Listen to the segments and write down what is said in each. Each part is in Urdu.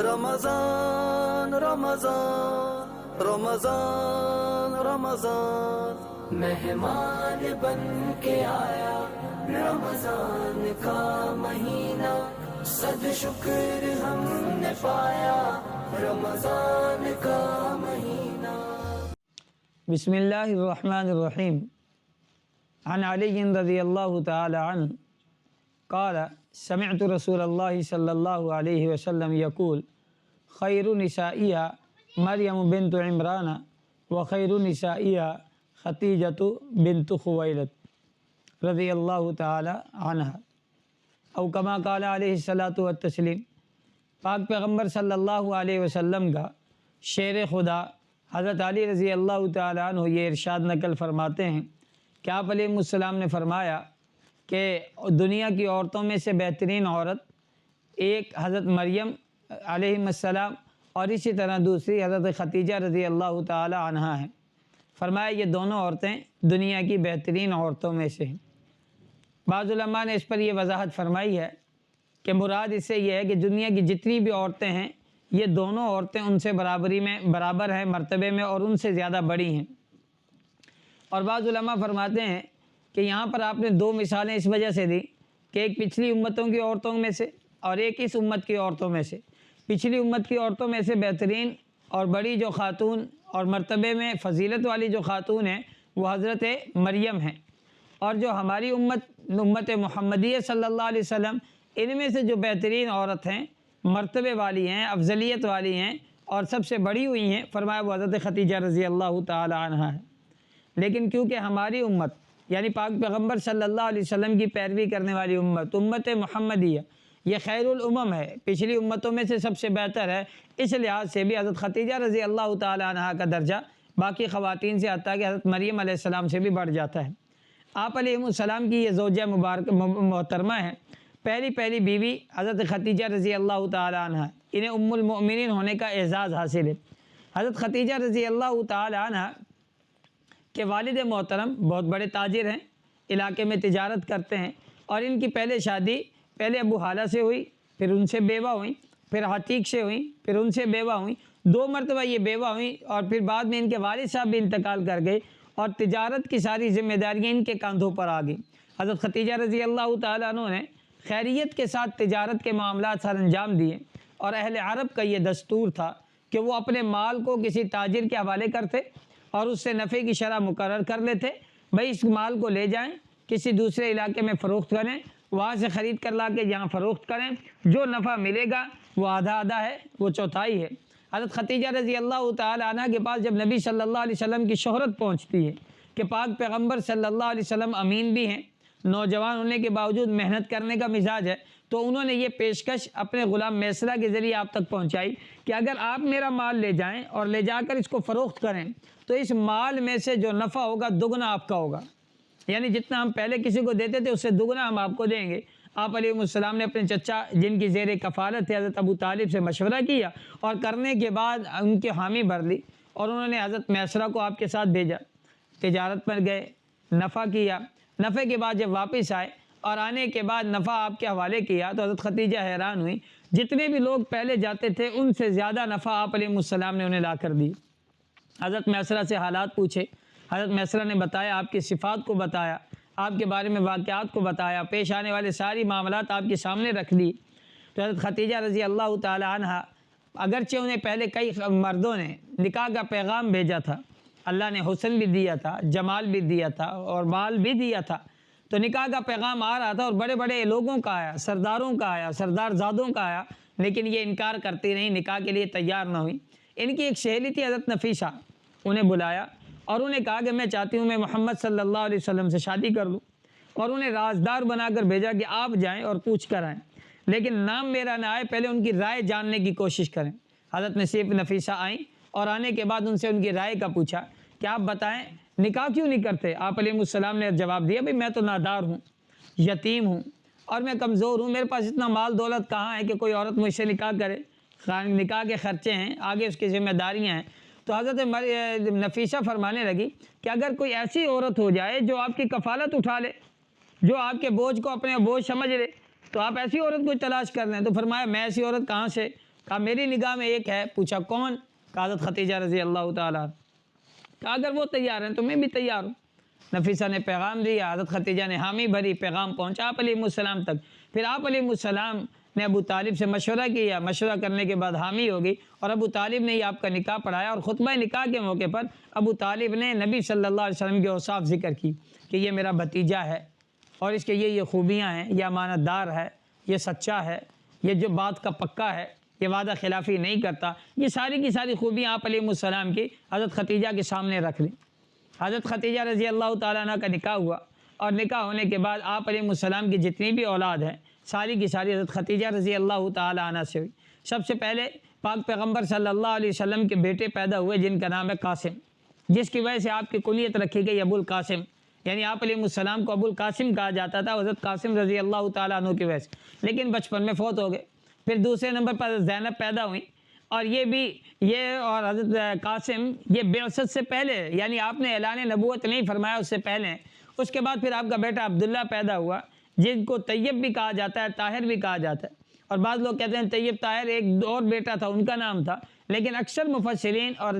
رمضان رمضان رمضان رمضان مہمان بن کے آیا رمضان کا مہینہ، صد شکر ہم نے پایا رمضان کا مہینہ۔ بسم اللہ الرحمن الرحیم۔ عن علی رضی اللہ تعالی عنہ قال سمعت رسول اللہ صلی اللہ علیہ وسلم یقول خیر نسائیہ مریم بنت عمران وخیر نسائیہ خدیجۃ بنت خویلد رضی اللہ تعالی عنہ او کما قال علیہ الصلاۃ والتسلیم۔ پاک پیغمبر صلی اللہ علیہ وسلم کا شیر خدا حضرت علی رضی اللہ تعالی عنہ یہ ارشاد نقل فرماتے ہیں کہ آپ علیہ السلام نے فرمایا کہ دنیا کی عورتوں میں سے بہترین عورت ایک حضرت مریم علیہ السلام اور اسی طرح دوسری حضرت خدیجہ رضی اللہ تعالی عنہا ہیں۔ فرمایا یہ دونوں عورتیں دنیا کی بہترین عورتوں میں سے ہیں۔ بعض علماء نے اس پر یہ وضاحت فرمائی ہے کہ مراد اس سے یہ ہے کہ دنیا کی جتنی بھی عورتیں ہیں یہ دونوں عورتیں ان سے برابر ہیں مرتبے میں اور ان سے زیادہ بڑی ہیں۔ اور بعض علماء فرماتے ہیں کہ یہاں پر آپ نے دو مثالیں اس وجہ سے دی کہ ایک پچھلی امتوں کی عورتوں میں سے اور ایک اس امت کی عورتوں میں سے۔ پچھلی امت کی عورتوں میں سے بہترین اور بڑی جو خاتون اور مرتبے میں فضیلت والی جو خاتون ہیں وہ حضرت مریم ہیں، اور جو ہماری امت محمدیہ صلی اللہ علیہ وسلم ان میں سے جو بہترین عورت ہیں مرتبے والی ہیں افضلیت والی ہیں اور سب سے بڑی ہوئی ہیں فرمایا وہ حضرت خدیجہ رضی اللہ تعالی عنہا ہے۔ لیکن کیونکہ ہماری امت یعنی پاک پیغمبر صلی اللہ علیہ وسلم کی پیروی کرنے والی امت محمدیہ یہ خیر الامم ہے، پچھلی امتوں میں سے سب سے بہتر ہے، اس لحاظ سے بھی حضرت خدیجہ رضی اللہ تعالی عنہا کا درجہ باقی خواتین سے حتیٰ کہ حضرت مریم علیہ السلام سے بھی بڑھ جاتا ہے۔ آپ علیہ السلام کی یہ زوجہ مبارک محترمہ ہے، پہلی بیوی حضرت خدیجہ رضی اللہ تعالی عنہ، انہیں ام المؤمنین ہونے کا اعزاز حاصل ہے۔ حضرت خدیجہ رضی اللہ تعالی عنہ کے والد محترم بہت بڑے تاجر ہیں، علاقے میں تجارت کرتے ہیں، اور ان کی شادی پہلے ابو حالہ سے ہوئی، پھر ان سے بیوہ ہوئیں، پھر عتیق سے ہوئیں، پھر ان سے بیوہ ہوئیں، 2 مرتبہ یہ بیوہ ہوئیں، اور پھر بعد میں ان کے والد صاحب بھی انتقال کر گئے اور تجارت کی ساری ذمہ داریاں ان کے کاندھوں پر آ گئیں۔ حضرت خدیجہ رضی اللہ تعالیٰ عنہ نے خیریت کے ساتھ تجارت کے معاملات سر انجام دیے، اور اہل عرب کا یہ دستور تھا کہ وہ اپنے مال کو کسی تاجر کے حوالے کرتے اور اس سے نفع کی شرح مقرر کر لیتے، بھائی اس مال کو لے جائیں کسی دوسرے علاقے میں فروخت کریں، وہاں سے خرید کر لا کے یہاں فروخت کریں، جو نفع ملے گا وہ آدھا ہے، وہ چوتھائی ہے۔ حضرت خدیجہ رضی اللہ تعالی عنہ کے پاس جب نبی صلی اللہ علیہ وسلم کی شہرت پہنچتی ہے کہ پاک پیغمبر صلی اللہ علیہ وسلم امین بھی ہیں، نوجوان ہونے کے باوجود محنت کرنے کا مزاج ہے، تو انہوں نے یہ پیشکش اپنے غلام میسرہ کے ذریعے آپ تک پہنچائی کہ اگر آپ میرا مال لے جائیں اور لے جا کر اس کو فروخت کریں تو اس مال میں سے جو نفع ہوگا دگنا آپ کا ہوگا، یعنی جتنا ہم پہلے کسی کو دیتے تھے اس سے دگنا ہم آپ کو دیں گے۔ آپ علیہ السلام نے اپنے چچا جن کی زیر کفالت تھے حضرت ابو طالب سے مشورہ کیا اور کرنے کے بعد ان کی حامی بھر لی، اور انہوں نے حضرت میسرہ کو آپ کے ساتھ بھیجا، تجارت پر گئے، نفع کیا، نفع کے بعد جب واپس آئے اور آنے کے بعد نفع آپ کے حوالے کیا تو حضرت خدیجہ حیران ہوئی، جتنے بھی لوگ پہلے جاتے تھے ان سے زیادہ نفع آپ علیہ السلام نے انہیں لا کر دی۔ حضرت میسرہ سے حالات پوچھے، حضرت میسرہ نے بتایا، آپ کی صفات کو بتایا، آپ کے بارے میں واقعات کو بتایا، پیش آنے والے ساری معاملات آپ کے سامنے رکھ لی۔ تو حضرت خدیجہ رضی اللہ تعالی عنہ اگرچہ انہیں پہلے کئی مردوں نے نکاح کا پیغام بھیجا تھا، اللہ نے حسن بھی دیا تھا، جمال بھی دیا تھا اور مال بھی دیا تھا، تو نکاح کا پیغام آ رہا تھا اور بڑے بڑے لوگوں کا آیا، سرداروں کا آیا، سردار زادوں کا آیا، لیکن یہ انکار کرتی رہیں، نکاح کے لیے تیار نہ ہوئی۔ ان کی ایک سہیلی تھی حضرت نفیسہ، انہیں بلایا اور انہیں کہا کہ میں چاہتی ہوں میں محمد صلی اللہ علیہ وسلم سے شادی کر لوں، اور انہیں رازدار بنا کر بھیجا کہ آپ جائیں اور پوچھ کر آئیں، لیکن نام میرا نہ آئے، پہلے ان کی رائے جاننے کی کوشش کریں۔ حضرت نفیسہ آئیں اور آنے کے بعد ان سے ان کی رائے کا پوچھا کہ آپ بتائیں نکاح کیوں نہیں کرتے؟ آپ علیہ السلام نے جواب دیا، بھئی میں تو نادار ہوں، یتیم ہوں اور میں کمزور ہوں، میرے پاس اتنا مال دولت کہاں ہے کہ کوئی عورت مجھ سے نکاح کرے، نکاح کے خرچے ہیں، آگے اس کی ذمہ داریاں ہیں۔ تو حضرت نفیسہ فرمانے لگی کہ اگر کوئی ایسی عورت ہو جائے جو آپ کی کفالت اٹھا لے، جو آپ کے بوجھ کو اپنے بوجھ سمجھ لے، تو آپ ایسی عورت کو تلاش کر لیں۔ تو فرمایا میں ایسی عورت کہاں سے؟ کہا میری نگاہ میں ایک ہے۔ پوچھا کون؟ کہا حضرت ختیجہ رضی اللہ تعالیٰ۔ کہا اگر وہ تیار ہیں تو میں بھی تیار ہوں۔ نفیسہ نے پیغام دیا، حضرت ختیجہ نے حامی بھری، پیغام پہنچا آپ علیہ السلام تک۔ پھر آپ علیہ السلام نے ابو طالب سے مشورہ کیا، مشورہ کرنے کے بعد حامی ہوگی، اور ابو طالب نے ہی آپ کا نکاح پڑھایا۔ اور خطبہ نکاح کے موقع پر ابو طالب نے نبی صلی اللہ علیہ وسلم کے اوصاف ذکر کی کہ یہ میرا بھتیجا ہے اور اس کے یہ خوبیاں ہیں، یہ امانت دار ہے، یہ سچا ہے، یہ جو بات کا پکا ہے، یہ وعدہ خلافی نہیں کرتا۔ یہ ساری کی ساری خوبیاں آپ علیہ السلام کی حضرت ختیجہ کے سامنے رکھ لیں۔ حضرت ختیجہ رضی اللہ تعالیٰ عنہ کا نکاح ہوا، اور نکاح ہونے کے بعد آپ علیہ السلام کی جتنی بھی اولاد ہیں ساری کی ساری حضرت ختیجہ رضی اللہ تعالیٰ عنہ سے ہوئی۔ سب سے پہلے پاک پیغمبر صلی اللہ علیہ وسلم کے بیٹے پیدا ہوئے جن کا نام ہے قاسم، جس کی وجہ سے آپ کی کنیت رکھی گئی ابو القاسم، یعنی آپ علیہ السلام کو ابو القاسم کہا جاتا تھا حضرت قاسم رضی اللہ تعالیٰ عنہ کی وجہ سے، لیکن بچپن میں فوت ہو گئے۔ پھر دوسرے نمبر پر حضرت زینب پیدا ہوئیں، اور یہ اور حضرت قاسم یہ بعثت سے پہلے، یعنی آپ نے اعلان نبوت نہیں فرمایا اس سے پہلے۔ اس کے بعد پھر آپ کا بیٹا عبداللہ پیدا ہوا، جن کو طیب بھی کہا جاتا ہے، طاہر بھی کہا جاتا ہے، اور بعض لوگ کہتے ہیں طیب طاہر ایک اور بیٹا تھا ان کا نام تھا، لیکن اکثر مفسرین اور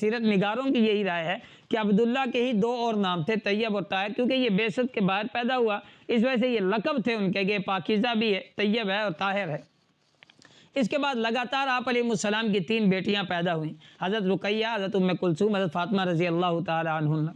سیرت نگاروں کی یہی رائے ہے کہ عبداللہ کے ہی دو اور نام تھے، طیب اور طاہر، کیونکہ یہ بعثت کے بعد پیدا ہوا، اس وجہ سے یہ لقب تھے ان کے کہ پاکیزہ بھی ہے، طیب ہے اور طاہر ہے۔ اس کے بعد لگاتار آپ علیہ السلام کی 3 بیٹیاں پیدا ہوئیں، حضرت رقیہ، حضرت ام کلثوم، حضرت فاطمہ رضی اللہ تعالی عنہن۔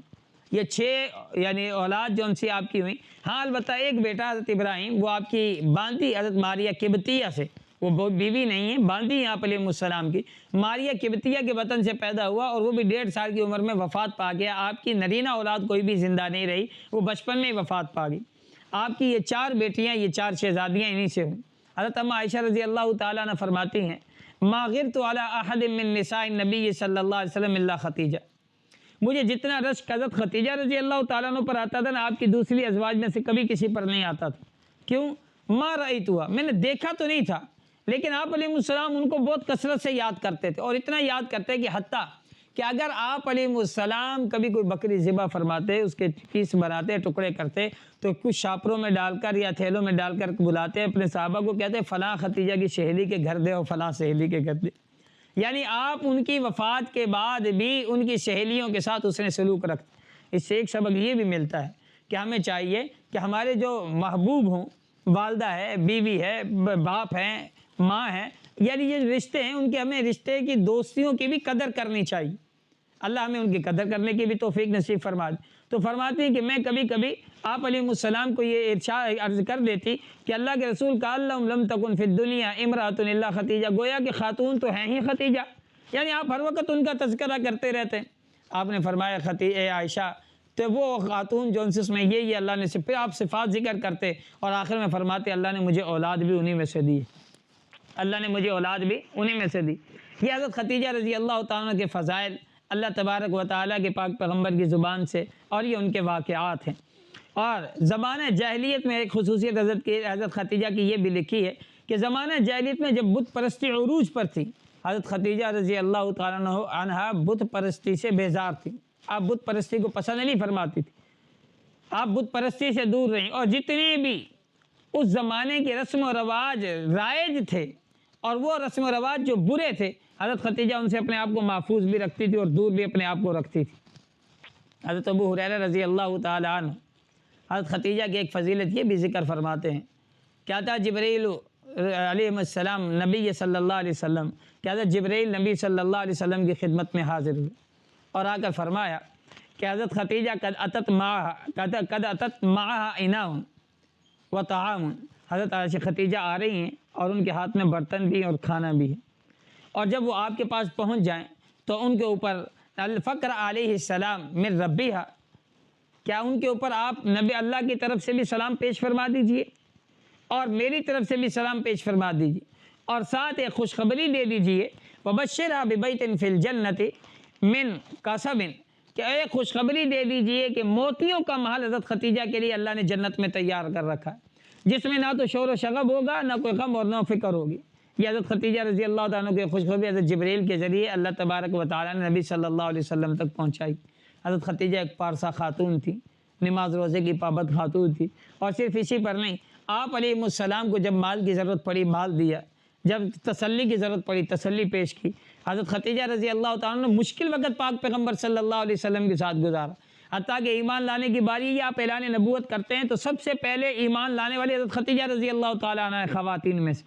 یہ 6 یعنی اولاد جو ان سے آپ کی ہوئیں۔ ہاں البتہ ایک بیٹا حضرت ابراہیم، وہ آپ کی باندھی حضرت ماریہ قبطیہ سے، وہ بیوی نہیں ہے، باندھی ہیں آپ علیہ السلام کی، ماریہ قبطیہ کے وطن سے پیدا ہوا، اور وہ بھی 1.5 سال کی عمر میں وفات پا گیا۔ آپ کی نرینہ اولاد کوئی بھی زندہ نہیں رہی، وہ بچپن میں ہی وفات پا گئی۔ آپ کی یہ 4 بیٹیاں، یہ 4 شہزادیاں انہی سے ہوئیں۔ حضرت اما عائشہ رضی اللہ تعالیٰ عنہ فرماتی ہیں ما غرت علی احد من نساء النبی صلی اللہ علیہ وسلم الا ختیجہ، مجھے جتنا رشک حضرت ختیجہ رضی اللہ تعالیٰ عنہ پر آتا تھا نا، آپ کی دوسری ازواج میں سے کبھی کسی پر نہیں آتا تھا۔ کیوں؟ ما رأیتها، میں نے دیکھا تو نہیں تھا، لیکن آپ علیہ السلام ان کو بہت کثرت سے یاد کرتے تھے، اور اتنا یاد کرتے کہ حتیٰ کہ اگر آپ علیہ السلام کبھی کوئی بکری ذبح فرماتے، اس کے پیس بناتے، ٹکڑے کرتے، تو کچھ شاپروں میں ڈال کر یا تھیلوں میں ڈال کر بلاتے، اپنے صحابہ کو کہتے فلاں ختیجہ کی سہیلی کے گھر دے اور فلاں سہیلی کے گھر دے، یعنی آپ ان کی وفات کے بعد بھی ان کی سہیلیوں کے ساتھ اس نے سلوک رکھتے۔ اس سے ایک سبق یہ بھی ملتا ہے کہ ہمیں چاہیے کہ ہمارے جو محبوب ہوں، والدہ ہے، بیوی ہے، باپ ہیں، ماں ہیں، یعنی یہ رشتے ہیں، ان کے ہمیں رشتے کی دوستیوں کی بھی قدر کرنی چاہیے۔ اللہ ہمیں ان کی قدر کرنے کی بھی توفیق نصیب فرما دے۔ تو فرماتی ہیں کہ میں کبھی کبھی آپ علیہ السلام کو یہ ارشاد عرض کر دیتی کہ اللہ کے رسول کا اللہم لم تکن فی الدنیا امرأۃ الا ختیجہ، گویا کہ خاتون تو ہیں ہی ختیجہ، یعنی آپ ہر وقت ان کا تذکرہ کرتے رہتے ہیں۔ آپ نے فرمایا اے عائشہ، تو وہ خاتون جو اس میں یہ اللہ نے پھر آپ صفات ذکر کرتے، اور آخر میں فرماتے اللہ نے مجھے اولاد بھی انہی میں سے دی، اللہ نے مجھے اولاد بھی انہی میں سے دی۔ یہ حضرت ختیجہ رضی اللہ تعالیٰ کے فضائل اللہ تبارک و تعالیٰ کے پاک پیغمبر کی زبان سے، اور یہ ان کے واقعات ہیں۔ اور زمانہ جاہلیت میں ایک خصوصیت حضرت ختیجہ کی یہ بھی لکھی ہے کہ زمانہ جاہلیت میں جب بت پرستی عروج پر تھی، حضرت ختیجہ رضی اللہ تعالیٰ عنہا بت پرستی سے بیزار تھی، آپ بت پرستی کو پسند نہیں فرماتی تھی، آپ بت پرستی سے دور رہیں، اور جتنے بھی اس زمانے کے رسم و رواج رائج تھے اور وہ رسم و رواج جو برے تھے، حضرت ختیجہ ان سے اپنے آپ کو محفوظ بھی رکھتی تھی اور دور بھی اپنے آپ کو رکھتی تھی۔ حضرت ابو ہریرہ رضی اللہ تعالی عنہ حضرت ختیجہ کی ایک فضیلت یہ بھی ذکر فرماتے ہیں، کیا تھا جبرائیل علیہ السلام نبی صلی اللہ علیہ وسلم، کیا تھا جبرائیل نبی صلی اللہ علیہ وسلم کی خدمت میں حاضر ہوئے اور آ کر فرمایا کہ حضرت ختیجہ قد اتت معہا اناء و طعام، حضرت عائشہ ختیجہ آ رہی ہیں اور ان کے ہاتھ میں برتن بھی اور کھانا بھی ہے، اور جب وہ آپ کے پاس پہنچ جائیں تو ان کے اوپر الفقر علیہ السلام من ربیہا، کیا ان کے اوپر آپ نبی اللہ کی طرف سے بھی سلام پیش فرما دیجئے اور میری طرف سے بھی سلام پیش فرما دیجئے، اور ساتھ ایک خوشخبری دے دیجئے وبشرھا ببیت فی الجنۃ من قصب، کہ ایک خوشخبری دے دیجئے کہ موتیوں کا محل حضرت ختیجہ کے لیے اللہ نے جنت میں تیار کر رکھا ہے، جس میں نہ تو شور و شغب ہوگا، نہ کوئی غم اور نہ فکر ہوگی۔ یہ حضرت ختیجہ رضی اللہ تعالیٰ عنہ کی خوشخبری حضرت جبرائیل کے ذریعے اللہ تبارک و تعالیٰ نے نبی صلی اللہ علیہ وسلم تک پہنچائی۔ حضرت ختیجہ ایک پارسا خاتون تھی، نماز روزے کی پابند خاتون تھی، اور صرف اسی پر نہیں، آپ علیہ السلام کو جب مال کی ضرورت پڑی مال دیا، جب تسلی کی ضرورت پڑی تسلی پیش کی۔ حضرت خدیجہ رضی اللہ تعالیٰ نے مشکل وقت پاک پیغمبر صلی اللہ علیہ وسلم کے ساتھ گزارا، حتیٰ کہ ایمان لانے کی باری آپ اعلان نبوت کرتے ہیں تو سب سے پہلے ایمان لانے والی حضرت خدیجہ رضی اللہ تعالیٰ عنہ خواتین میں سے،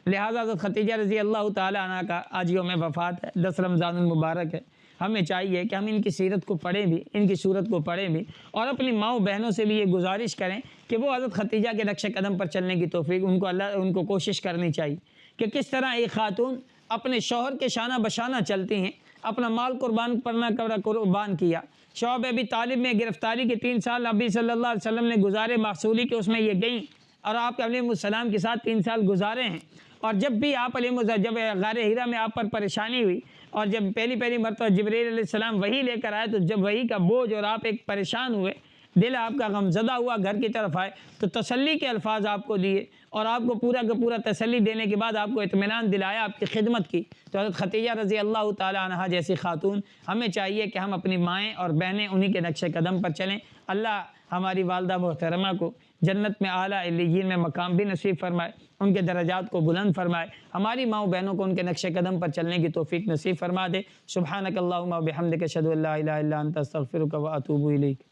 لہٰذا حضرت خدیجہ رضی اللہ تعالیٰ عنہ کا آج یوم وفات ہے، 10 رمضان المبارک ہے۔ ہمیں چاہیے کہ ہم ان کی سیرت کو پڑھیں بھی، ان کی صورت کو پڑھیں بھی، اور اپنی ماؤں بہنوں سے بھی یہ گزارش کریں کہ وہ حضرت خدیجہ کے نقش قدم پر چلنے کی توفیق ان کو کوشش کرنی چاہیے کہ کس طرح ایک خاتون اپنے شوہر کے شانہ بشانہ چلتی ہیں، اپنا مال قربان کیا۔ شعب ابی طالب میں گرفتاری کے 3 سال نبی صلی اللہ علیہ وسلم نے گزارے، معصولی کے اس میں یہ گئیں اور آپ علیہ السلام کے ساتھ 3 سال گزارے ہیں۔ اور جب بھی آپ جب غار حرا میں آپ پر پریشانی ہوئی اور جب پہلی مرتبہ جبرائیل علیہ السلام وحی لے کر آئے، تو جب وحی کا بوجھ اور آپ ایک پریشان ہوئے، دل آپ کا غمزدہ ہوا، گھر کی طرف آئے تو تسلی کے الفاظ آپ کو دیے اور آپ کو پورا کا پورا تسلی دینے کے بعد آپ کو اطمینان دلایا، آپ کی خدمت کی۔ تو حضرت خدیجہ رضی اللہ تعالیٰ عنہ جیسی خاتون، ہمیں چاہیے کہ ہم اپنی مائیں اور بہنیں انہی کے نقش قدم پر چلیں۔ اللہ ہماری والدہ محترمہ کو جنت میں اعلیٰ علیین میں مقام بھی نصیب فرمائے، ان کے درجات کو بلند فرمائے، ہماری ماؤں بہنوں کو ان کے نقش قدم پر چلنے کی توفیق نصیب فرما دے۔ سبحانک اللہم و بحمدک اشہد ان لا الہ الا انت استغفرک و اتوب الیک۔